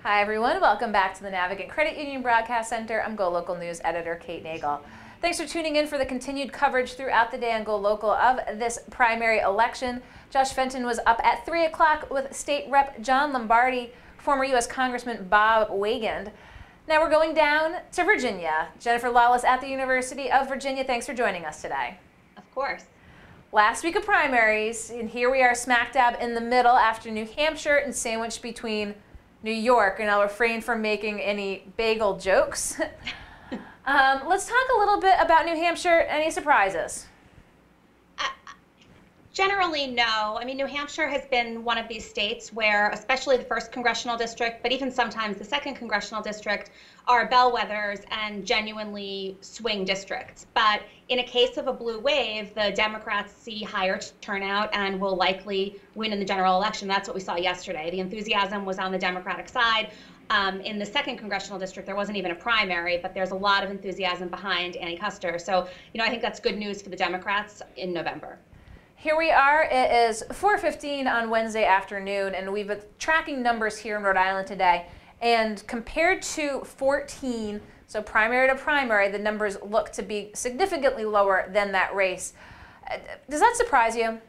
Hi everyone, welcome back to the Navigant Credit Union Broadcast Center. I'm GoLocal News Editor Kate Nagel. Thanks for tuning in for the continued coverage throughout the day on GoLocal of this primary election. Josh Fenton was up at 3 o'clock with State Rep John Lombardi, former U.S. Congressman Bob Weygand. Now we're going down to Virginia. Jennifer Lawless at the University of Virginia, thanks for joining us today. Of course. Last week of primaries, and here we are smack dab in the middle after New Hampshire and sandwiched between New York, and I'll refrain from making any bagel jokes. Let's talk a little bit about New Hampshire. Any surprises? Generally, no. I mean, New Hampshire has been one of these states where, especially the 1st congressional district, but even sometimes the 2nd congressional district, are bellwethers and genuinely swing districts. But in a case of a blue wave, the Democrats see higher turnout and will likely win in the general election. That's what we saw yesterday. The enthusiasm was on the Democratic side. In the 2nd congressional district, there wasn't even a primary, but there's a lot of enthusiasm behind Annie Kuster. So, I think that's good news for the Democrats in November. Here we are. It is 4:15 on Wednesday afternoon, and we've been tracking numbers here in Rhode Island today. And compared to 14, so primary to primary, the numbers look to be significantly lower than that race. Does that surprise you?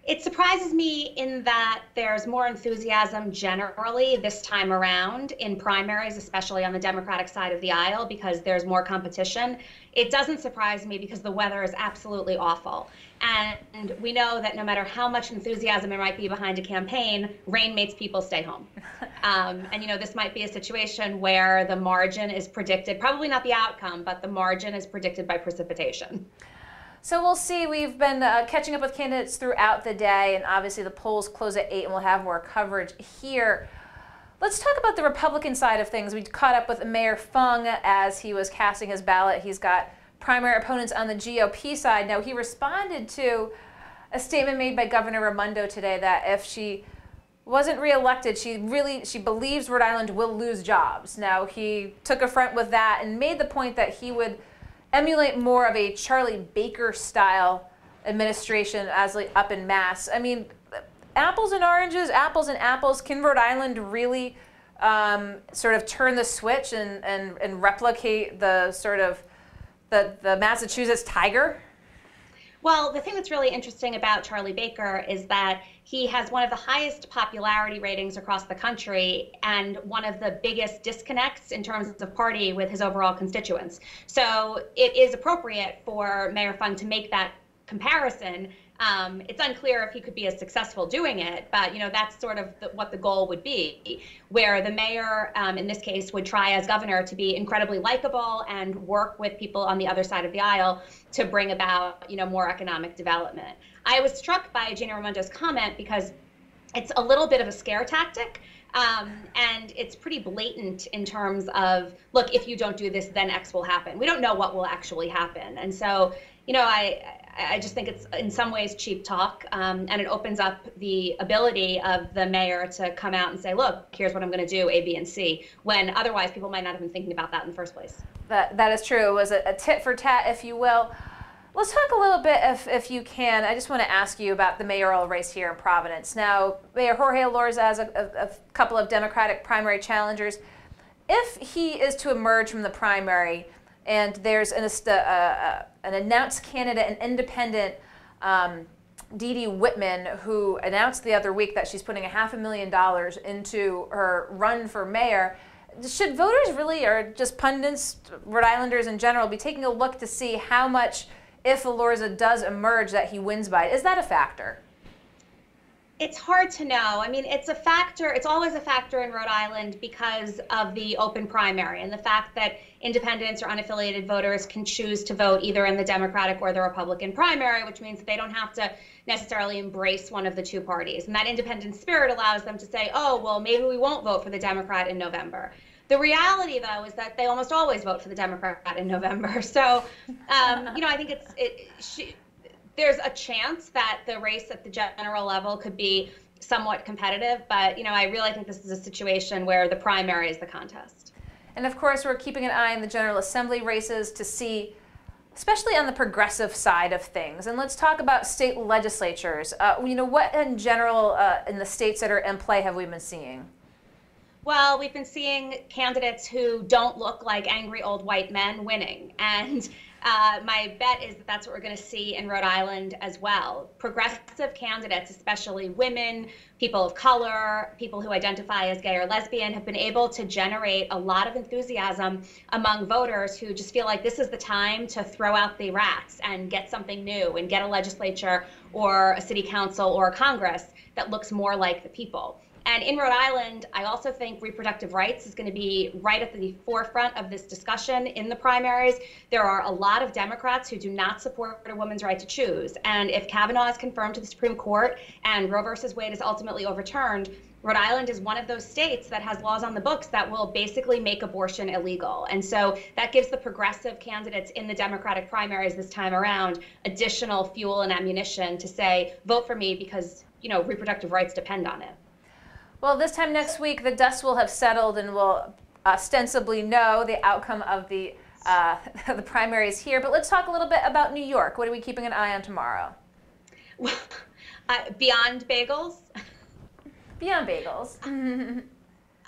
It surprises me in that there's more enthusiasm generally this time around in primaries, especially on the Democratic side of the aisle, because there's more competition. It doesn't surprise me because the weather is absolutely awful. And we know that no matter how much enthusiasm there might be behind a campaign, rain makes people stay home. This might be a situation where the margin is predicted, probably not the outcome, but the margin is predicted by precipitation. So we'll see. We've been catching up with candidates throughout the day, and obviously the polls close at 8, and we'll have more coverage here. Let's talk about the Republican side of things. We caught up with Mayor Fung as he was casting his ballot. He's got primary opponents on the GOP side. Now, he responded to a statement made by Governor Raimondo today that if she wasn't reelected, she believes Rhode Island will lose jobs. Now, he took affront with that and made the point that he would emulate more of a Charlie Baker style administration as up in Mass. I mean, apples and oranges, apples and apples. Can Rhode Island really sort of turn the switch and replicate the sort of the Massachusetts tiger? Well, the thing that's really interesting about Charlie Baker is that he has one of the highest popularity ratings across the country and one of the biggest disconnects in terms of party with his overall constituents. So it is appropriate for Mayor Fung to make that comparison. It's unclear if he could be as successful doing it, but that's sort of what the goal would be, where the mayor, in this case, would try as governor to be incredibly likable and work with people on the other side of the aisle to bring about, more economic development. I was struck by Gina Raimondo's comment because it's a little bit of a scare tactic. And it's pretty blatant in terms of, look, if you don't do this, then X will happen. We don't know what will actually happen. And so, I just think it's in some ways cheap talk, and it opens up the ability of the mayor to come out and say, look, here's what I'm going to do, A, B, and C, when otherwise people might not have been thinking about that in the first place. That is true. It was a tit for tat, if you will. Let's talk a little bit, if you can. I just want to ask you about the mayoral race here in Providence. Now, Mayor Jorge Elorza has a couple of Democratic primary challengers. If he is to emerge from the primary and there's an announced candidate, an independent, Dee Dee Whitman, who announced the other week that she's putting $500,000 into her run for mayor, should voters really, or just pundits, Rhode Islanders in general, be taking a look to see how much, if Elorza does emerge, that he wins by? Is that a factor? It's hard to know. I mean, it's a factor. It's always a factor in Rhode Island because of the open primary and the fact that independents or unaffiliated voters can choose to vote either in the Democratic or the Republican primary, which means that they don't have to necessarily embrace one of the two parties. And that independent spirit allows them to say, oh, well, maybe we won't vote for the Democrat in November. The reality, though, is that they almost always vote for the Democrat in November. So, I think there's a chance that the race at the general level could be somewhat competitive, but I really think this is a situation where the primary is the contest. And of course, we're keeping an eye on the General Assembly races to see, especially on the progressive side of things. And let's talk about state legislatures. What in general in the states that are in play have we been seeing? Well, we've been seeing candidates who don't look like angry old white men winning. And my bet is that that's what we're going to see in Rhode Island as well. Progressive candidates, especially women, people of color, people who identify as gay or lesbian, have been able to generate a lot of enthusiasm among voters who just feel like this is the time to throw out the rats and get something new and get a legislature or a city council or a Congress that looks more like the people. And in Rhode Island, I also think reproductive rights is going to be right at the forefront of this discussion in the primaries. There are a lot of Democrats who do not support a woman's right to choose. And if Kavanaugh is confirmed to the Supreme Court and Roe versus Wade is ultimately overturned, Rhode Island is one of those states that has laws on the books that will basically make abortion illegal. And so that gives the progressive candidates in the Democratic primaries this time around additional fuel and ammunition to say, vote for me because, reproductive rights depend on it. Well, this time next week, the dust will have settled and we'll ostensibly know the outcome of the primaries here. But let's talk a little bit about New York. What are we keeping an eye on tomorrow? Well, beyond bagels? Beyond bagels.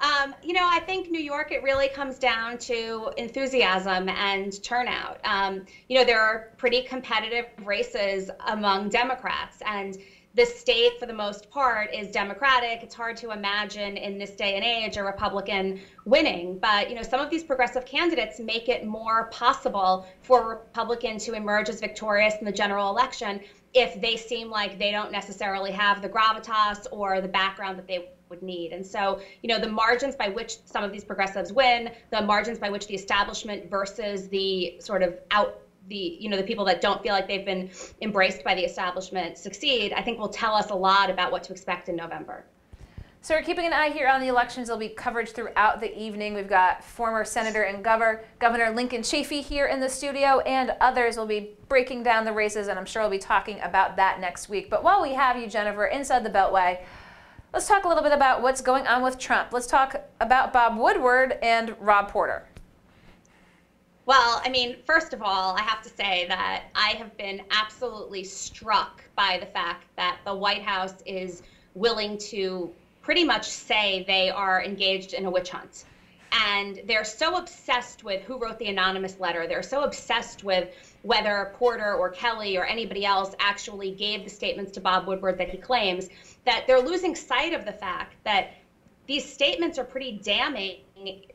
I think New York, it really comes down to enthusiasm and turnout. There are pretty competitive races among Democrats, and the state, for the most part, is Democratic. It's hard to imagine in this day and age a Republican winning. But, some of these progressive candidates make it more possible for a Republican to emerge as victorious in the general election if they seem like they don't necessarily have the gravitas or the background that they would need. And so, the margins by which some of these progressives win, the margins by which the establishment versus the sort of the people that don't feel like they've been embraced by the establishment succeed, I think will tell us a lot about what to expect in November. So we're keeping an eye here on the elections. There'll be coverage throughout the evening. We've got former Senator and Governor Lincoln Chafee here in the studio, and others will be breaking down the races, and I'm sure we'll be talking about that next week. But while we have you, Jennifer, inside the Beltway, let's talk a little bit about what's going on with Trump. Let's talk about Bob Woodward and Rob Porter. Well, first of all, I have to say that I have been absolutely struck by the fact that the White House is willing to pretty much say they are engaged in a witch hunt. And they're so obsessed with who wrote the anonymous letter. They're so obsessed with whether Porter or Kelly or anybody else actually gave the statements to Bob Woodward that he claims, that they're losing sight of the fact that these statements are pretty damning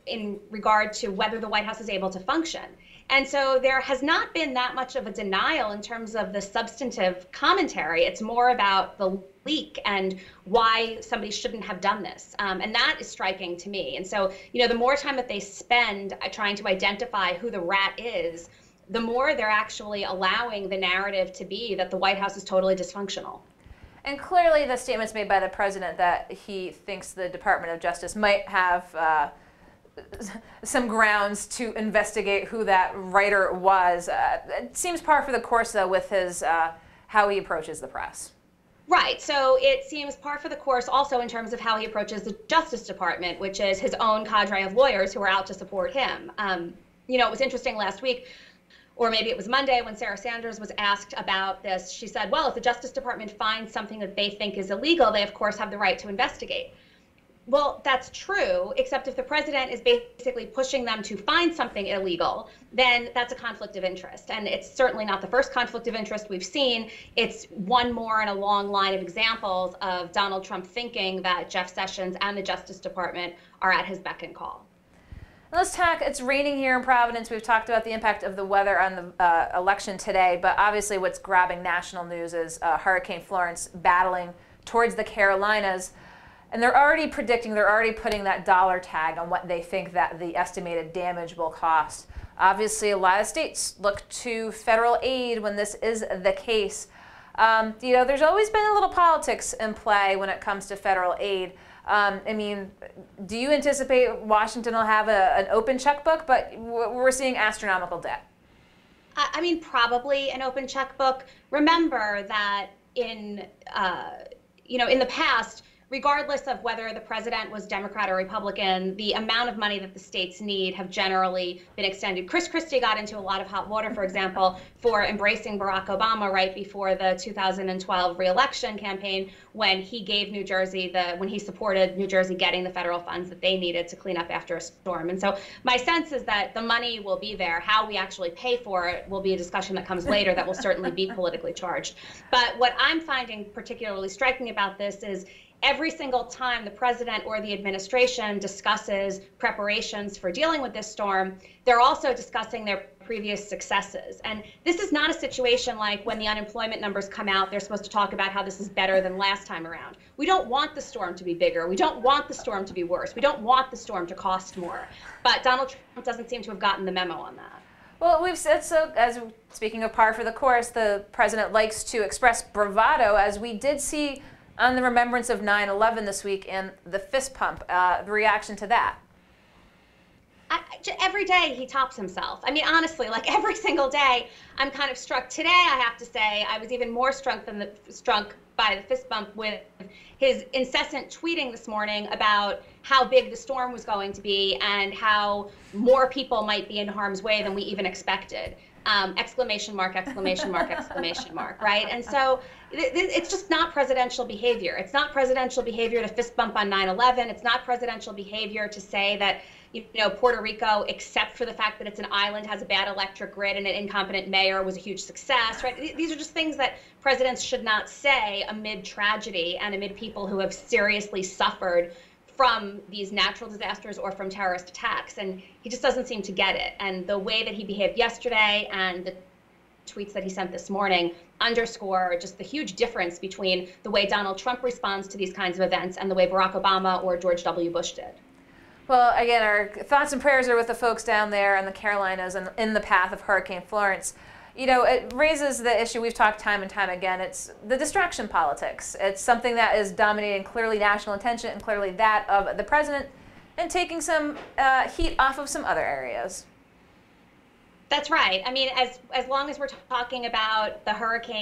in regard to whether the White House is able to function. And so there has not been that much of a denial in terms of the substantive commentary. It's more about the leak and why somebody shouldn't have done this. And that is striking to me. And so, the more time that they spend trying to identify who the rat is, the more they're actually allowing the narrative to be that the White House is totally dysfunctional. And clearly the statements made by the president that he thinks the Department of Justice might have some grounds to investigate who that writer was. It seems par for the course, though, with his how he approaches the press. Right. So it seems par for the course also in terms of how he approaches the Justice Department, which is his own cadre of lawyers who are out to support him. It was interesting last week, or maybe it was Monday, when Sarah Sanders was asked about this. She said, well, if the Justice Department finds something that they think is illegal, they, of course, have the right to investigate. Well, that's true, except if the president is basically pushing them to find something illegal, then that's a conflict of interest. And it's certainly not the first conflict of interest we've seen. It's one more in a long line of examples of Donald Trump thinking that Jeff Sessions and the Justice Department are at his beck and call. Let's talk, it's raining here in Providence. We've talked about the impact of the weather on the election today, but obviously what's grabbing national news is Hurricane Florence battling towards the Carolinas. And they're already putting that dollar tag on what they think that the estimated damage will cost. Obviously, a lot of states look to federal aid when this is the case. There's always been a little politics in play when it comes to federal aid. Do you anticipate Washington will have an open checkbook? But we're seeing astronomical debt. Probably an open checkbook. Remember that in the past, regardless of whether the president was Democrat or Republican, the amount of money that the states need have generally been extended. Chris Christie got into a lot of hot water, for example, for embracing Barack Obama right before the 2012 re-election campaign, when he gave New Jersey when he supported New Jersey getting the federal funds that they needed to clean up after a storm. And so my sense is that the money will be there. How we actually pay for it will be a discussion that comes later that will certainly be politically charged. But what I'm finding particularly striking about this is every single time the president or the administration discusses preparations for dealing with this storm, they're also discussing their previous successes. And this is not a situation like when the unemployment numbers come out, they're supposed to talk about how this is better than last time around. We don't want the storm to be bigger. We don't want the storm to be worse. We don't want the storm to cost more. But Donald Trump doesn't seem to have gotten the memo on that. Well, we've said so, as speaking of par for the course, the president likes to express bravado, as we did see on the remembrance of 9/11 this week and the fist pump, the reaction to that. Every day he tops himself. I mean, honestly, like every single day, I'm kind of struck. Today, I have to say, I was even more struck by the fist bump with his incessant tweeting this morning about how big the storm was going to be and how more people might be in harm's way than we even expected. Exclamation mark, exclamation mark, exclamation mark, right? And so it's just not presidential behavior. It's not presidential behavior to fist bump on 9/11. It's not presidential behavior to say that, you know, Puerto Rico, except for the fact that it's an island, has a bad electric grid and an incompetent mayor, was a huge success, right? These are just things that presidents should not say amid tragedy and amid people who have seriously suffered from these natural disasters or from terrorist attacks. And he just doesn't seem to get it. And the way that he behaved yesterday and the tweets that he sent this morning underscore just the huge difference between the way Donald Trump responds to these kinds of events and the way Barack Obama or George W. Bush did. Well, again, our thoughts and prayers are with the folks down there in the Carolinas and in the path of Hurricane Florence. You know, it raises the issue we've talked time and time again. It's the distraction politics. It's something that is dominating clearly national attention and clearly that of the president, and taking some heat off of some other areas. That's right. I mean, as long as we're talking about the hurricane